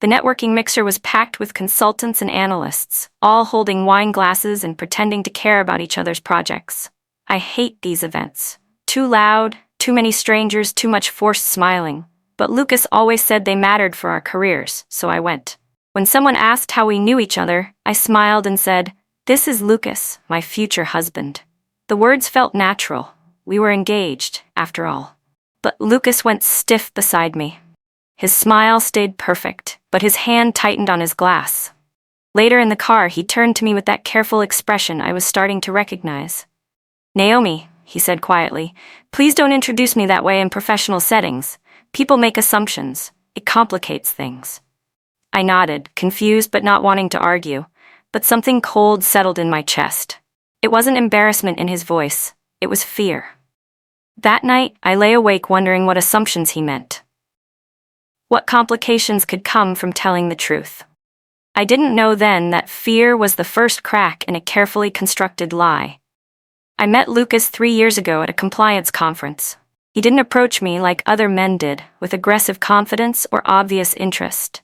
The networking mixer was packed with consultants and analysts, all holding wine glasses and pretending to care about each other's projects. I hate these events. Too loud, too many strangers, too much forced smiling. But Lucas always said they mattered for our careers, so I went. When someone asked how we knew each other, I smiled and said, "This is Lucas, my future husband." The words felt natural. We were engaged, after all. But Lucas went stiff beside me. His smile stayed perfect, but his hand tightened on his glass. Later in the car, he turned to me with that careful expression I was starting to recognize. "Naomi," he said quietly, "please don't introduce me that way in professional settings. People make assumptions. It complicates things." I nodded, confused but not wanting to argue, but something cold settled in my chest. It wasn't embarrassment in his voice, it was fear. That night, I lay awake wondering what assumptions he meant. What complications could come from telling the truth? I didn't know then that fear was the first crack in a carefully constructed lie. I met Lucas 3 years ago at a compliance conference. He didn't approach me like other men did, with aggressive confidence or obvious interest.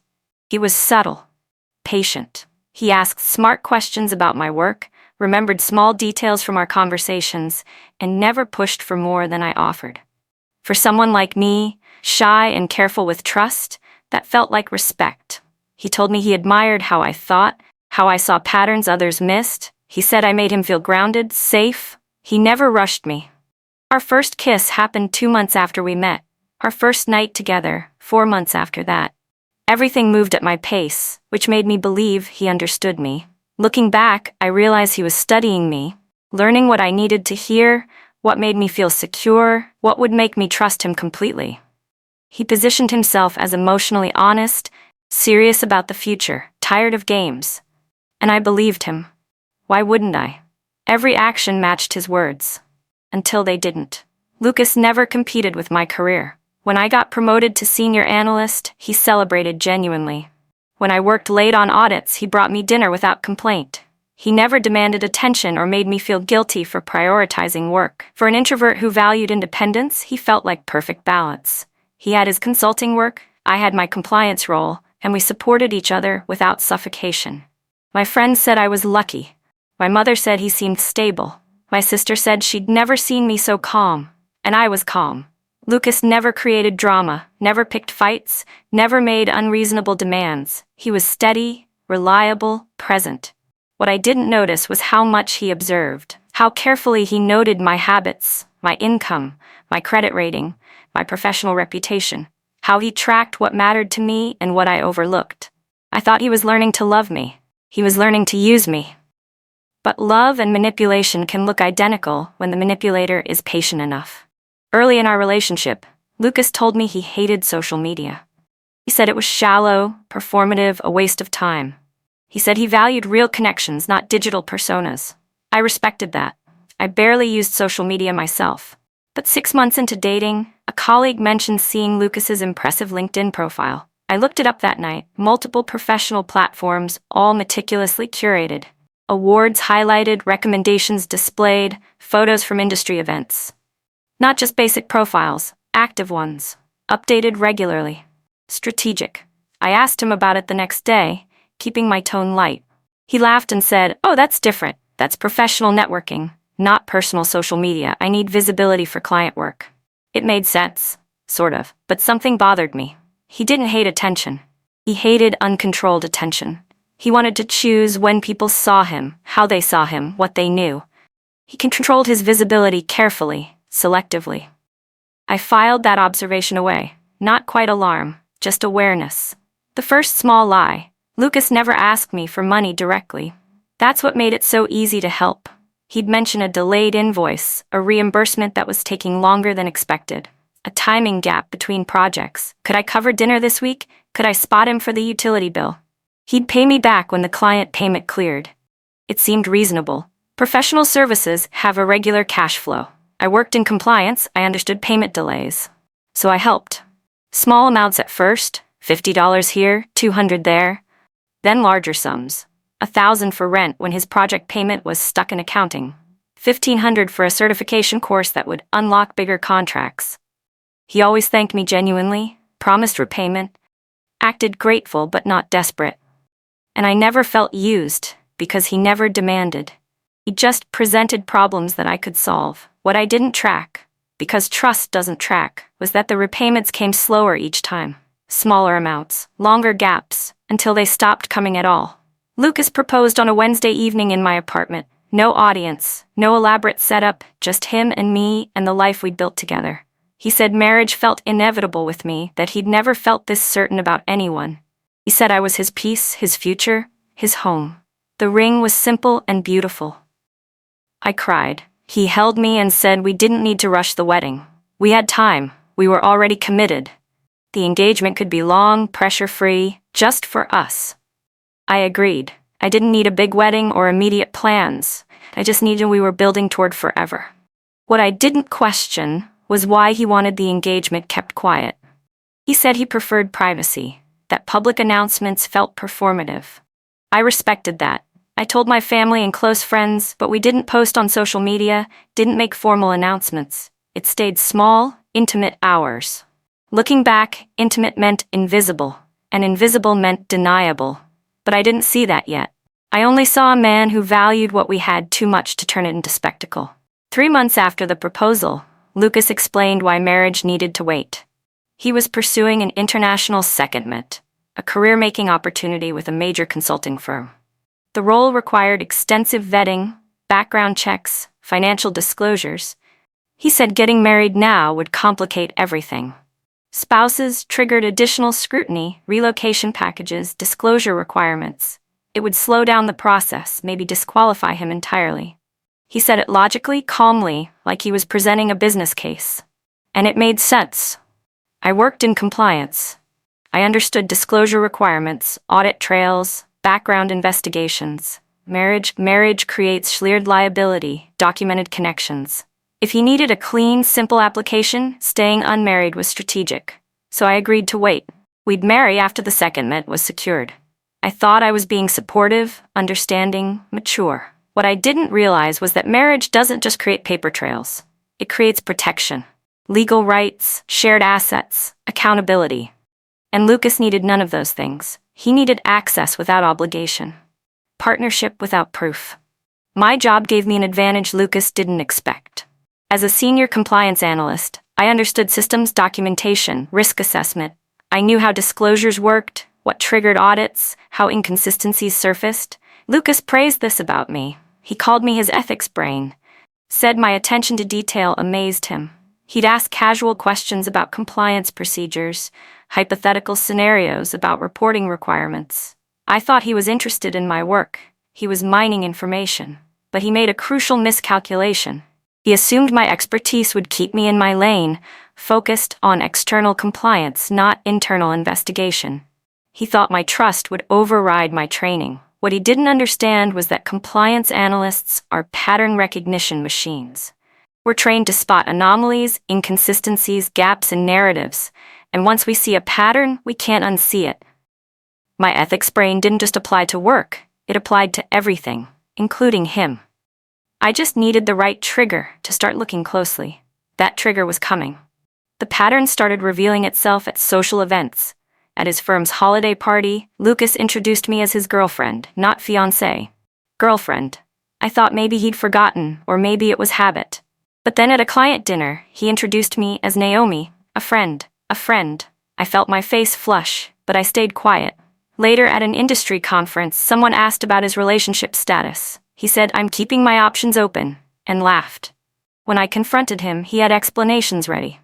He was subtle, patient. He asked smart questions about my work, remembered small details from our conversations, and never pushed for more than I offered. For someone like me, shy and careful with trust, that felt like respect. He told me he admired how I thought, how I saw patterns others missed. He said I made him feel grounded, safe. He never rushed me. Our first kiss happened 2 months after we met. Our first night together, 4 months after that. Everything moved at my pace, which made me believe he understood me. Looking back, I realized he was studying me, learning what I needed to hear, what made me feel secure, what would make me trust him completely. He positioned himself as emotionally honest, serious about the future, tired of games. And I believed him. Why wouldn't I? Every action matched his words. Until they didn't. Lucas never competed with my career. When I got promoted to senior analyst, he celebrated genuinely. When I worked late on audits, he brought me dinner without complaint. He never demanded attention or made me feel guilty for prioritizing work. For an introvert who valued independence, he felt like perfect balance. He had his consulting work, I had my compliance role, and we supported each other without suffocation. My friends said I was lucky. My mother said he seemed stable. My sister said she'd never seen me so calm, and I was calm. Lucas never created drama, never picked fights, never made unreasonable demands. He was steady, reliable, present. What I didn't notice was how much he observed, how carefully he noted my habits, my income, my credit rating, my professional reputation, how he tracked what mattered to me and what I overlooked. I thought he was learning to love me. He was learning to use me. But love and manipulation can look identical when the manipulator is patient enough. Early in our relationship, Lucas told me he hated social media. He said it was shallow, performative, a waste of time. He said he valued real connections, not digital personas. I respected that. I barely used social media myself. But 6 months into dating, a colleague mentioned seeing Lucas's impressive LinkedIn profile. I looked it up that night, multiple professional platforms, all meticulously curated. Awards highlighted, recommendations displayed, photos from industry events. Not just basic profiles, active ones, updated regularly. Strategic. I asked him about it the next day, keeping my tone light. He laughed and said, "Oh, that's different. That's professional networking, not personal social media. I need visibility for client work." It made sense, sort of, but something bothered me. He didn't hate attention. He hated uncontrolled attention. He wanted to choose when people saw him, how they saw him, what they knew. He controlled his visibility carefully, selectively. I filed that observation away, not quite alarm, just awareness. The first small lie. Lucas never asked me for money directly. That's what made it so easy to help. He'd mention a delayed invoice, a reimbursement that was taking longer than expected, a timing gap between projects. Could I cover dinner this week? Could I spot him for the utility bill? He'd pay me back when the client payment cleared. It seemed reasonable. Professional services have a regular cash flow. I worked in compliance, I understood payment delays. So I helped. Small amounts at first, $50 here, $200 there. Then larger sums. $1,000 for rent when his project payment was stuck in accounting. $1,500 for a certification course that would unlock bigger contracts. He always thanked me genuinely, promised repayment. acted grateful but not desperate. And I never felt used, because he never demanded. He just presented problems that I could solve. What I didn't track, because trust doesn't track, was that the repayments came slower each time. Smaller amounts, longer gaps, until they stopped coming at all. Lucas proposed on a Wednesday evening in my apartment. No audience, no elaborate setup, just him and me and the life we'd built together. He said marriage felt inevitable with me, that he'd never felt this certain about anyone. He said I was his peace, his future, his home. The ring was simple and beautiful. I cried. He held me and said we didn't need to rush the wedding. We had time. We were already committed. The engagement could be long, pressure-free, just for us. I agreed. I didn't need a big wedding or immediate plans. I just needed we were building toward forever. What I didn't question was why he wanted the engagement kept quiet. He said he preferred privacy, that public announcements felt performative. I respected that. I told my family and close friends, but we didn't post on social media, didn't make formal announcements. It stayed small, intimate hours. Looking back, intimate meant invisible, and invisible meant deniable. But I didn't see that yet. I only saw a man who valued what we had too much to turn it into spectacle. 3 months after the proposal, Lucas explained why marriage needed to wait. He was pursuing an international secondment, a career-making opportunity with a major consulting firm. The role required extensive vetting, background checks, financial disclosures. He said getting married now would complicate everything. Spouses triggered additional scrutiny, relocation packages, disclosure requirements. It would slow down the process, maybe disqualify him entirely. He said it logically, calmly, like he was presenting a business case. And it made sense. I worked in compliance. I understood disclosure requirements, audit trails, background investigations. Marriage creates shared liability, documented connections. If he needed a clean, simple application, staying unmarried was strategic. So I agreed to wait. We'd marry after the secondment was secured. I thought I was being supportive, understanding, mature. What I didn't realize was that marriage doesn't just create paper trails. It creates protection, legal rights, shared assets, accountability. And Lucas needed none of those things. He needed access without obligation, partnership without proof. My job gave me an advantage Lucas didn't expect. As a senior compliance analyst, I understood systems documentation, risk assessment. I knew how disclosures worked, what triggered audits, how inconsistencies surfaced. Lucas praised this about me. He called me his ethics brain, said my attention to detail amazed him. He'd ask casual questions about compliance procedures, hypothetical scenarios about reporting requirements. I thought he was interested in my work. He was mining information. But he made a crucial miscalculation. He assumed my expertise would keep me in my lane, focused on external compliance, not internal investigation. He thought my trust would override my training. What he didn't understand was that compliance analysts are pattern recognition machines. We're trained to spot anomalies, inconsistencies, gaps in narratives, and once we see a pattern, we can't unsee it. My ethics brain didn't just apply to work, it applied to everything, including him. I just needed the right trigger to start looking closely. That trigger was coming. The pattern started revealing itself at social events. At his firm's holiday party, Lucas introduced me as his girlfriend, not fiancé. Girlfriend. I thought maybe he'd forgotten, or maybe it was habit. But then at a client dinner, he introduced me as Naomi, a friend. I felt my face flush, but I stayed quiet. Later at an industry conference, someone asked about his relationship status. He said, "I'm keeping my options open," and laughed. When I confronted him, he had explanations ready.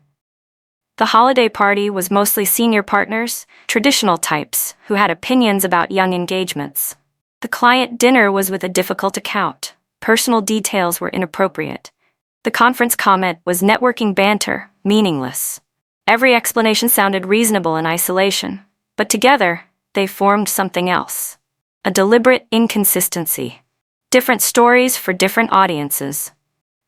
The holiday party was mostly senior partners, traditional types, who had opinions about young engagements. The client dinner was with a difficult account. Personal details were inappropriate. The conference comment was networking banter, meaningless. Every explanation sounded reasonable in isolation, but together, they formed something else. A deliberate inconsistency. Different stories for different audiences.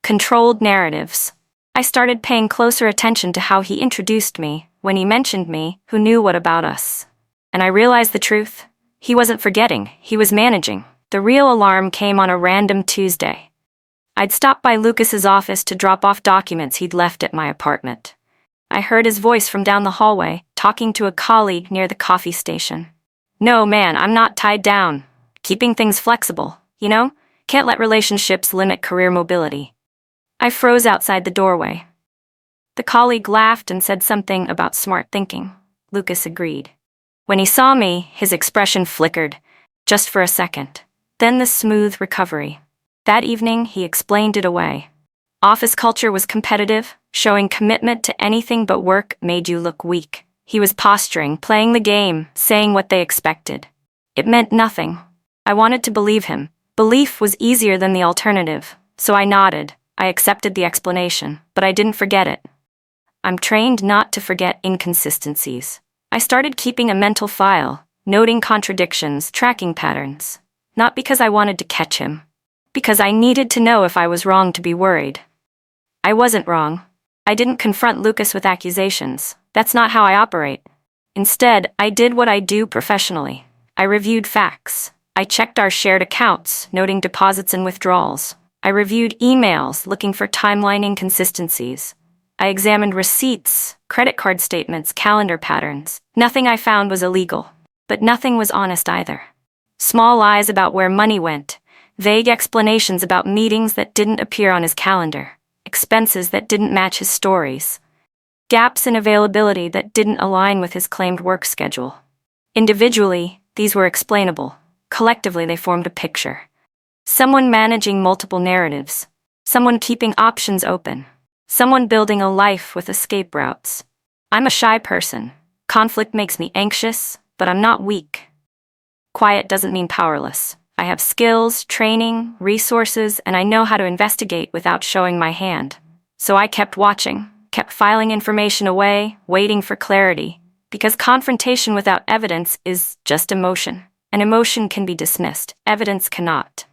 Controlled narratives. I started paying closer attention to how he introduced me, when he mentioned me, who knew what about us. And I realized the truth. He wasn't forgetting, he was managing. The real alarm came on a random Tuesday. I'd stopped by Lucas's office to drop off documents he'd left at my apartment. I heard his voice from down the hallway, talking to a colleague near the coffee station. No, man, I'm not tied down. Keeping things flexible, you know? Can't let relationships limit career mobility. I froze outside the doorway. The colleague laughed and said something about smart thinking. Lucas agreed. When he saw me, his expression flickered, just for a second. Then the smooth recovery. That evening, he explained it away. Office culture was competitive. Showing commitment to anything but work made you look weak. He was posturing, playing the game, saying what they expected. It meant nothing. I wanted to believe him. Belief was easier than the alternative, so I nodded. I accepted the explanation, but I didn't forget it. I'm trained not to forget inconsistencies. I started keeping a mental file, noting contradictions, tracking patterns. Not because I wanted to catch him. Because I needed to know if I was wrong to be worried. I wasn't wrong. I didn't confront Lucas with accusations. That's not how I operate. Instead, I did what I do professionally. I reviewed facts. I checked our shared accounts, noting deposits and withdrawals. I reviewed emails, looking for timeline inconsistencies. I examined receipts, credit card statements, calendar patterns. Nothing I found was illegal, but nothing was honest either. Small lies about where money went, vague explanations about meetings that didn't appear on his calendar, expenses that didn't match his stories, gaps in availability that didn't align with his claimed work schedule. Individually, these were explainable. Collectively, they formed a picture. Someone managing multiple narratives. Someone keeping options open. Someone building a life with escape routes. I'm a shy person. Conflict makes me anxious, but I'm not weak. Quiet doesn't mean powerless. I have skills, training, resources, and I know how to investigate without showing my hand. So I kept watching, kept filing information away, waiting for clarity, because confrontation without evidence is just emotion. An emotion can be dismissed, evidence cannot.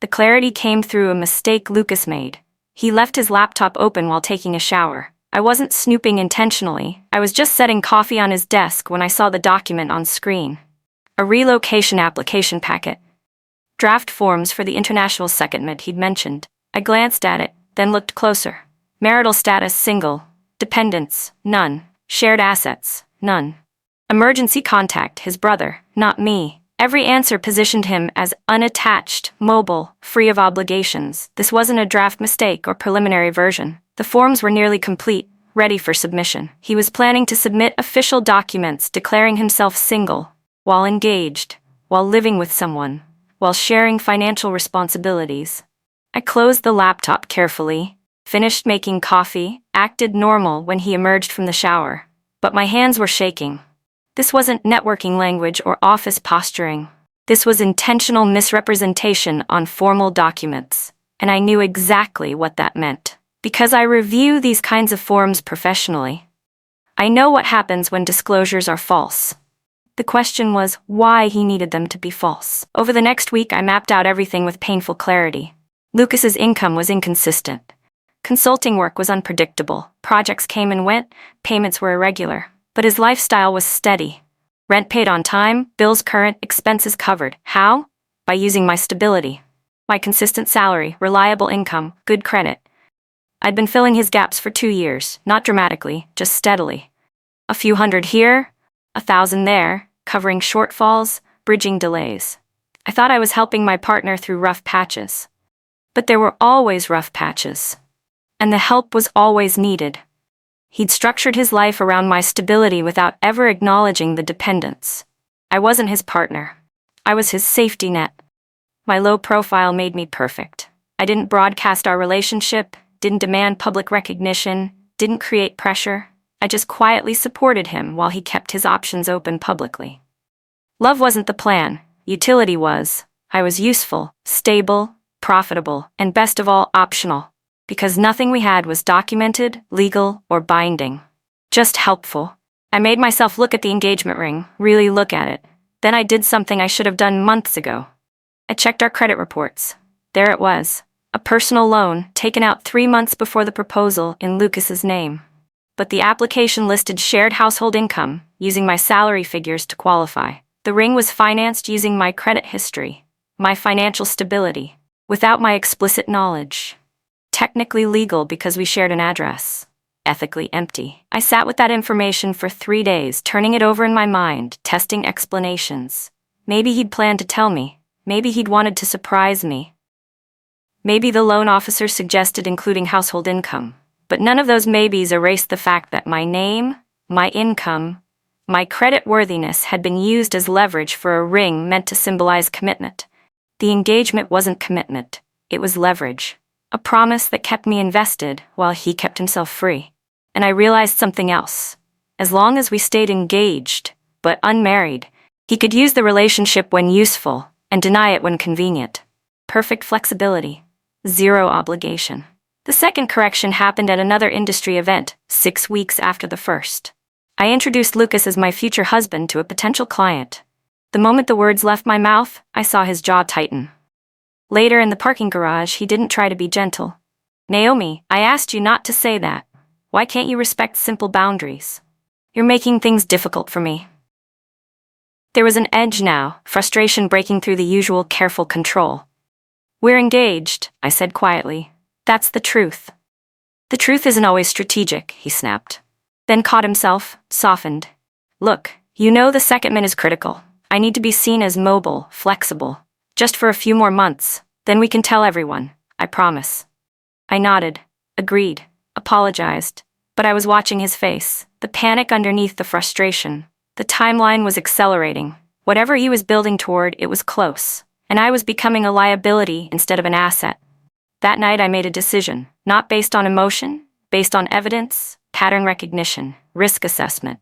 The clarity came through a mistake Lucas made. He left his laptop open while taking a shower. I wasn't snooping intentionally. I was just setting coffee on his desk when I saw the document on screen. A relocation application packet. Draft forms for the international secondment he'd mentioned. I glanced at it, then looked closer. Marital status single. Dependents, none. Shared assets, none. Emergency contact, his brother, not me. Every answer positioned him as unattached, mobile, free of obligations. This wasn't a draft mistake or preliminary version. The forms were nearly complete, ready for submission. He was planning to submit official documents declaring himself single, while engaged, while living with someone, while sharing financial responsibilities. I closed the laptop carefully, finished making coffee, acted normal when he emerged from the shower. But my hands were shaking. This wasn't networking language or office posturing. This was intentional misrepresentation on formal documents, and I knew exactly what that meant. Because I review these kinds of forms professionally. I know what happens when disclosures are false. The question was why he needed them to be false. Over the next week, I mapped out everything with painful clarity. Lucas's income was inconsistent. Consulting work was unpredictable. Projects came and went, payments were irregular. But his lifestyle was steady. Rent paid on time, bills current, expenses covered. How? By using my stability. My consistent salary, reliable income, good credit. I'd been filling his gaps for 2 years, not dramatically, just steadily. A few hundred here, 1,000 there, covering shortfalls, bridging delays. I thought I was helping my partner through rough patches. But there were always rough patches. And the help was always needed. He'd structured his life around my stability without ever acknowledging the dependence. I wasn't his partner. I was his safety net. My low profile made me perfect. I didn't broadcast our relationship, didn't demand public recognition, didn't create pressure. I just quietly supported him while he kept his options open publicly. Love wasn't the plan. Utility was. I was useful, stable, profitable, and best of all, optional. Because nothing we had was documented, legal, or binding. Just helpful. I made myself look at the engagement ring, really look at it. Then I did something I should have done months ago. I checked our credit reports. There it was. A personal loan, taken out 3 months before the proposal in Lucas's name. But the application listed shared household income, using my salary figures to qualify. The ring was financed using my credit history, my financial stability, without my explicit knowledge. Technically legal because we shared an address. ethically empty. I sat with that information for 3 days, turning it over in my mind, testing explanations. Maybe he'd planned to tell me. Maybe he'd wanted to surprise me. Maybe the loan officer suggested including household income. But none of those maybes erased the fact that my name, my income, my creditworthiness had been used as leverage for a ring meant to symbolize commitment. The engagement wasn't commitment, it was leverage. A promise that kept me invested while he kept himself free. And I realized something else. As long as we stayed engaged, but unmarried, he could use the relationship when useful and deny it when convenient. Perfect flexibility. Zero obligation. The second correction happened at another industry event, 6 weeks after the first. I introduced Lucas as my future husband to a potential client. The moment the words left my mouth, I saw his jaw tighten. Later in the parking garage, he didn't try to be gentle. "Naomi, I asked you not to say that. Why can't you respect simple boundaries? You're making things difficult for me." There was an edge now, frustration breaking through the usual careful control. "We're engaged," I said quietly. "That's the truth." "The truth isn't always strategic," he snapped. Then caught himself, softened. "Look, you know the secondment is critical. I need to be seen as mobile, flexible. Just for a few more months, then we can tell everyone, I promise." I nodded, agreed, apologized, but I was watching his face, the panic underneath the frustration. The timeline was accelerating. Whatever he was building toward, it was close, and I was becoming a liability instead of an asset. That night I made a decision, not based on emotion, based on evidence, pattern recognition, risk assessment.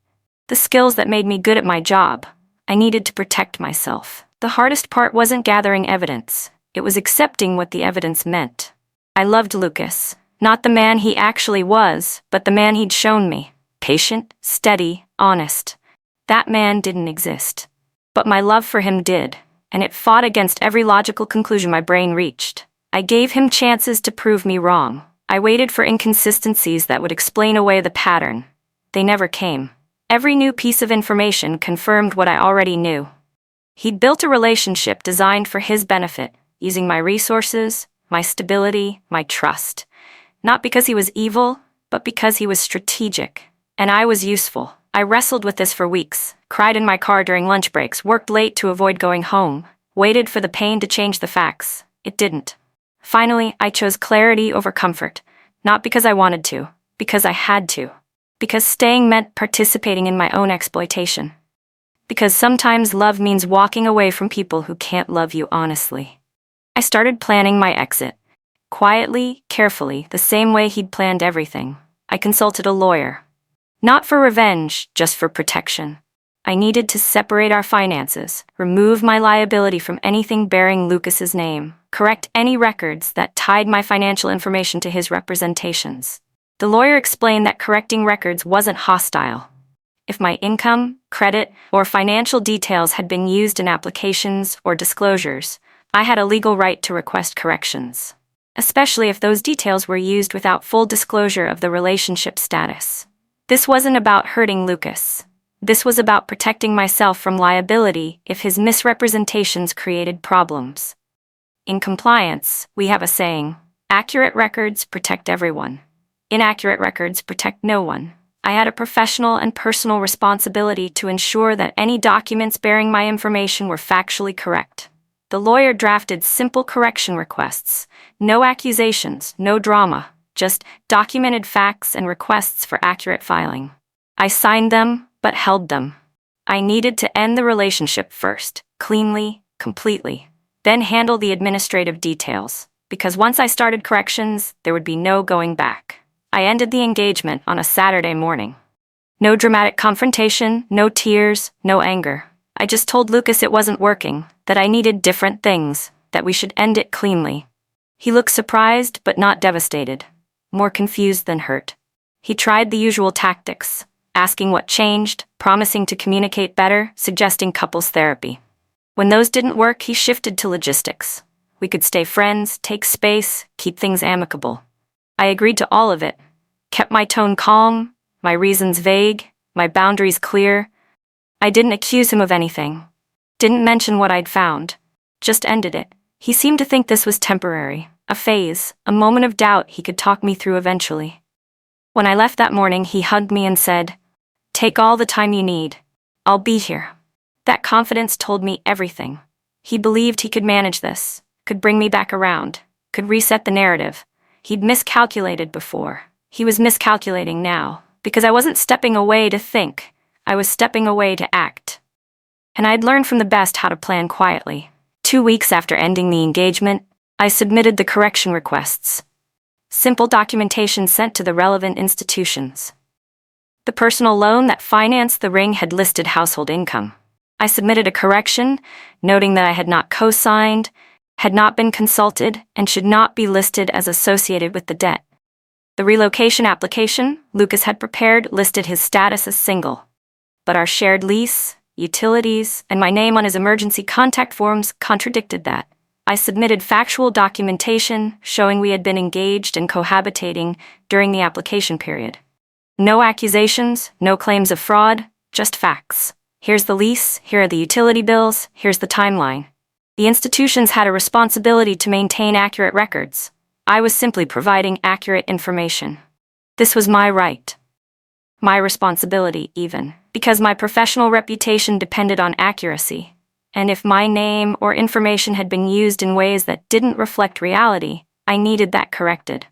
The skills that made me good at my job. I needed to protect myself. The hardest part wasn't gathering evidence. It was accepting what the evidence meant. I loved Lucas, not the man he actually was, but the man he'd shown me. Patient, steady, honest. That man didn't exist. But my love for him did, and it fought against every logical conclusion my brain reached. I gave him chances to prove me wrong. I waited for inconsistencies that would explain away the pattern. They never came. Every new piece of information confirmed what I already knew. He'd built a relationship designed for his benefit, using my resources, my stability, my trust. Not because he was evil, but because he was strategic. And I was useful. I wrestled with this for weeks, cried in my car during lunch breaks, worked late to avoid going home, waited for the pain to change the facts. It didn't. Finally, I chose clarity over comfort, not because I wanted to, because I had to. Because staying meant participating in my own exploitation. Because sometimes love means walking away from people who can't love you honestly. I started planning my exit. Quietly, carefully, the same way he'd planned everything. I consulted a lawyer. Not for revenge, just for protection. I needed to separate our finances, remove my liability from anything bearing Lucas's name, correct any records that tied my financial information to his representations. The lawyer explained that correcting records wasn't hostile. If my income, credit, or financial details had been used in applications or disclosures, I had a legal right to request corrections, especially if those details were used without full disclosure of the relationship status. This wasn't about hurting Lucas. This was about protecting myself from liability if his misrepresentations created problems. In compliance, we have a saying, accurate records protect everyone. Inaccurate records protect no one. I had a professional and personal responsibility to ensure that any documents bearing my information were factually correct. The lawyer drafted simple correction requests. No accusations, no drama, just documented facts and requests for accurate filing. I signed them, but held them. I needed to end the relationship first, cleanly, completely, then handle the administrative details, because once I started corrections, there would be no going back. I ended the engagement on a Saturday morning. No dramatic confrontation, no tears, no anger. I just told Lucas it wasn't working, that I needed different things, that we should end it cleanly. He looked surprised but not devastated, more confused than hurt. He tried the usual tactics, asking what changed, promising to communicate better, suggesting couples therapy. When those didn't work, he shifted to logistics. We could stay friends, take space, keep things amicable. I agreed to all of it, kept my tone calm, my reasons vague, my boundaries clear. I didn't accuse him of anything, didn't mention what I'd found, just ended it. He seemed to think this was temporary, a phase, a moment of doubt he could talk me through eventually. When I left that morning, he hugged me and said, "Take all the time you need. I'll be here." That confidence told me everything. He believed he could manage this, could bring me back around, could reset the narrative. He'd miscalculated before. He was miscalculating now, because I wasn't stepping away to think. I was stepping away to act. And I'd learned from the best how to plan quietly. 2 weeks after ending the engagement, I submitted the correction requests. Simple documentation sent to the relevant institutions. The personal loan that financed the ring had listed household income. I submitted a correction, noting that I had not co-signed, had not been consulted, and should not be listed as associated with the debt. The relocation application Lucas had prepared listed his status as single. But our shared lease, utilities, and my name on his emergency contact forms contradicted that. I submitted factual documentation showing we had been engaged and cohabitating during the application period. No accusations, no claims of fraud, just facts. Here's the lease, here are the utility bills, here's the timeline. The institutions had a responsibility to maintain accurate records. I was simply providing accurate information. This was my right. My responsibility, even, because my professional reputation depended on accuracy. And if my name or information had been used in ways that didn't reflect reality, I needed that corrected.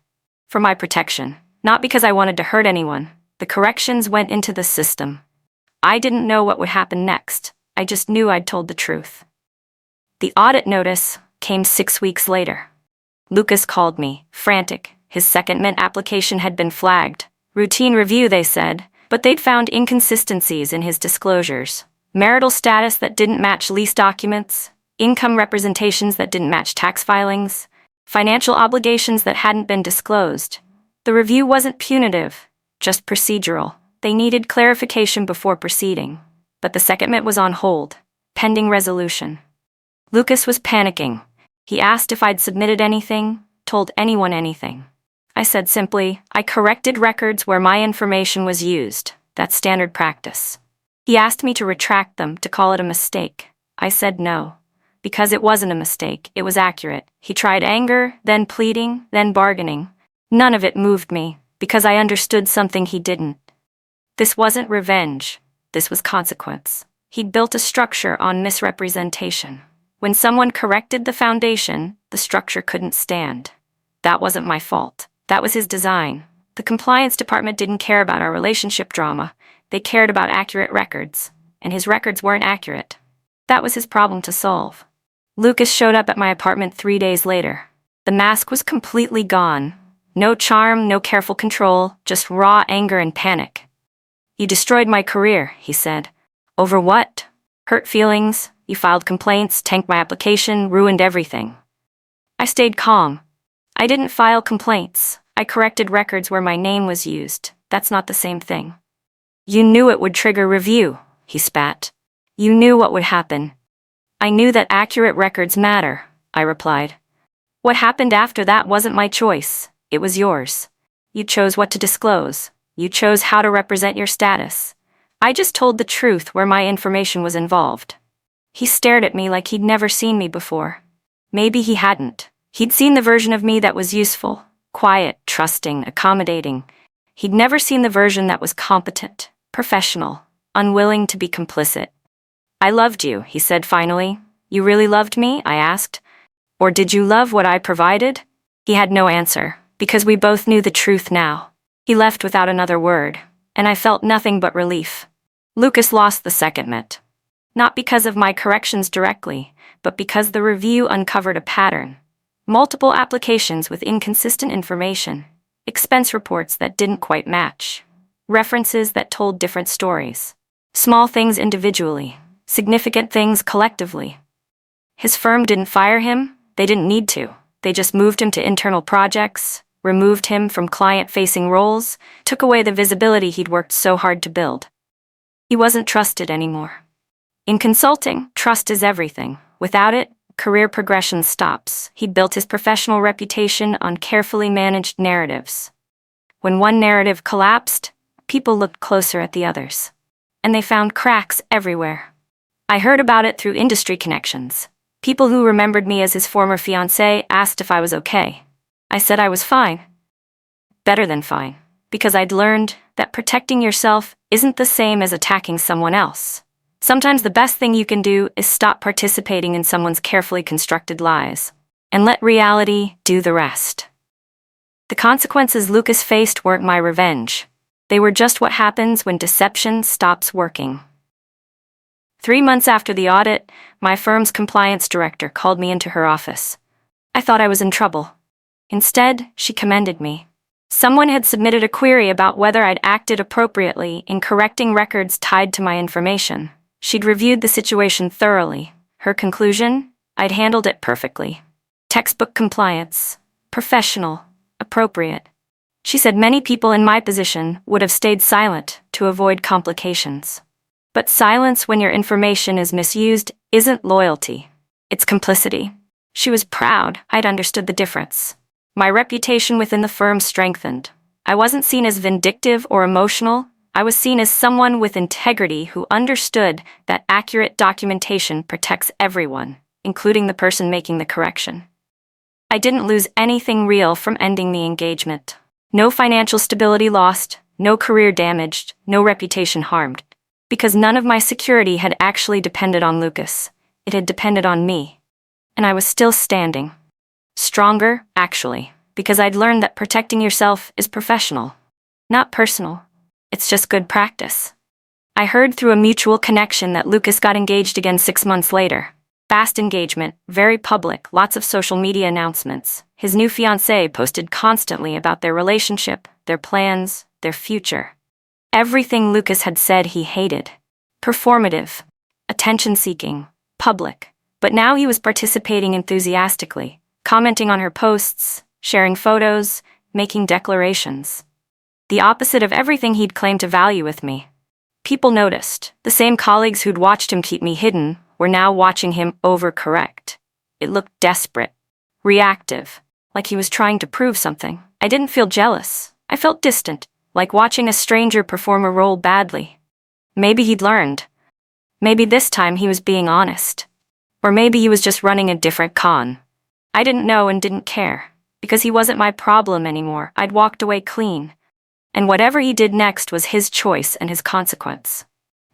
For my protection, not because I wanted to hurt anyone. The corrections went into the system. I didn't know what would happen next. I just knew I'd told the truth. The audit notice came 6 weeks later. Lucas called me, frantic. His secondment application had been flagged. Routine review, they said, but they'd found inconsistencies in his disclosures. Marital status that didn't match lease documents, income representations that didn't match tax filings, financial obligations that hadn't been disclosed. The review wasn't punitive, just procedural. They needed clarification before proceeding. But the secondment was on hold, pending resolution. Lucas was panicking. He asked if I'd submitted anything, told anyone anything. I said simply, I corrected records where my information was used. That's standard practice. He asked me to retract them, to call it a mistake. I said no. Because it wasn't a mistake, it was accurate. He tried anger, then pleading, then bargaining. None of it moved me, because I understood something he didn't. This wasn't revenge. This was consequence. He'd built a structure on misrepresentation. When someone corrected the foundation, the structure couldn't stand. That wasn't my fault. That was his design. The compliance department didn't care about our relationship drama. They cared about accurate records, and his records weren't accurate. That was his problem to solve. Lucas showed up at my apartment 3 days later. The mask was completely gone. No charm, no careful control, just raw anger and panic. You destroyed my career, he said. Over what? Hurt feelings. You filed complaints, tanked my application, ruined everything. I stayed calm. I didn't file complaints. I corrected records where my name was used. That's not the same thing. You knew it would trigger review, he spat. You knew what would happen. I knew that accurate records matter, I replied. What happened after that wasn't my choice. It was yours. You chose what to disclose. You chose how to represent your status. I just told the truth where my information was involved. He stared at me like he'd never seen me before. Maybe he hadn't. He'd seen the version of me that was useful, quiet, trusting, accommodating. He'd never seen the version that was competent, professional, unwilling to be complicit. I loved you, he said finally. You really loved me? I asked. Or did you love what I provided? He had no answer, because we both knew the truth now. He left without another word, and I felt nothing but relief. Lucas lost the secondment. Not because of my corrections directly, but because the review uncovered a pattern. Multiple applications with inconsistent information, expense reports that didn't quite match, references that told different stories, small things individually, significant things collectively. His firm didn't fire him. They didn't need to. They just moved him to internal projects, removed him from client-facing roles, took away the visibility he'd worked so hard to build. He wasn't trusted anymore. In consulting, trust is everything. Without it, career progression stops. He'd built his professional reputation on carefully managed narratives. When one narrative collapsed, people looked closer at the others. And they found cracks everywhere. I heard about it through industry connections. People who remembered me as his former fiancé asked if I was okay. I said I was fine. Better than fine. because I'd learned that protecting yourself isn't the same as attacking someone else. Sometimes the best thing you can do is stop participating in someone's carefully constructed lies and let reality do the rest. The consequences Lucas faced weren't my revenge. They were just what happens when deception stops working. 3 months after the audit, my firm's compliance director called me into her office. I thought I was in trouble. Instead, she commended me. Someone had submitted a query about whether I'd acted appropriately in correcting records tied to my information. She'd reviewed the situation thoroughly. Her conclusion? I'd handled it perfectly. Textbook compliance. Professional. Appropriate. She said many people in my position would have stayed silent to avoid complications. But silence when your information is misused isn't loyalty. It's complicity. She was proud I'd understood the difference. My reputation within the firm strengthened. I wasn't seen as vindictive or emotional. I was seen as someone with integrity who understood that accurate documentation protects everyone, including the person making the correction. I didn't lose anything real from ending the engagement. No financial stability lost, no career damaged, no reputation harmed. Because none of my security had actually depended on Lucas. It had depended on me. And I was still standing. Stronger, actually, because I'd learned that protecting yourself is professional, not personal. It's just good practice. I heard through a mutual connection that Lucas got engaged again 6 months later. Fast engagement, very public, lots of social media announcements. His new fiancé posted constantly about their relationship, their plans, their future. Everything Lucas had said he hated. Performative, attention-seeking, public. But now he was participating enthusiastically, commenting on her posts, sharing photos, making declarations. The opposite of everything he'd claimed to value with me. People noticed. The same colleagues who'd watched him keep me hidden were now watching him overcorrect. It looked desperate, reactive, like he was trying to prove something. I didn't feel jealous. I felt distant, like watching a stranger perform a role badly. Maybe he'd learned. Maybe this time he was being honest. Or maybe he was just running a different con. I didn't know and didn't care, because he wasn't my problem anymore. I'd walked away clean. And whatever he did next was his choice and his consequence,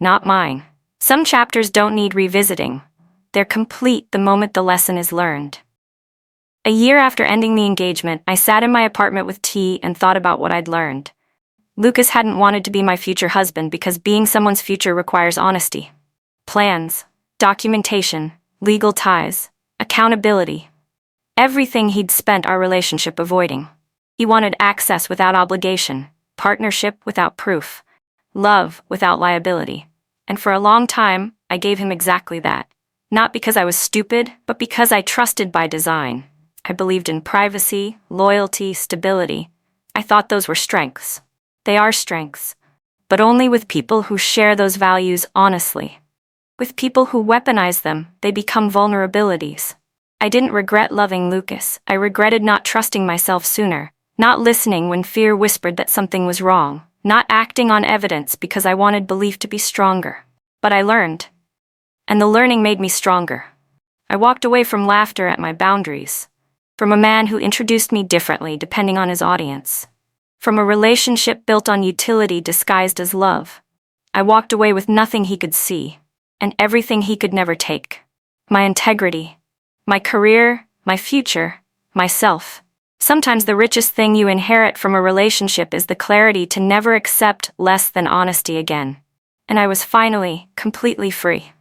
not mine. Some chapters don't need revisiting. They're complete the moment the lesson is learned. A year after ending the engagement, I sat in my apartment with tea and thought about what I'd learned. Lucas hadn't wanted to be my future husband because being someone's future requires honesty. Plans, documentation, legal ties, accountability. Everything he'd spent our relationship avoiding. He wanted access without obligation, partnership without proof, love without liability. And for a long time, I gave him exactly that. Not because I was stupid, but because I trusted by design. I believed in privacy, loyalty, stability. I thought those were strengths. They are strengths. But only with people who share those values honestly. With people who weaponize them, they become vulnerabilities. I didn't regret loving Lucas. I regretted not trusting myself sooner, not listening when fear whispered that something was wrong, not acting on evidence because I wanted belief to be stronger. But I learned. And the learning made me stronger. I walked away from laughter at my boundaries. From a man who introduced me differently depending on his audience. From a relationship built on utility disguised as love. I walked away with nothing he could see, and everything he could never take. My integrity, my career, my future, myself. Sometimes the richest thing you inherit from a relationship is the clarity to never accept less than honesty again. And I was finally completely free.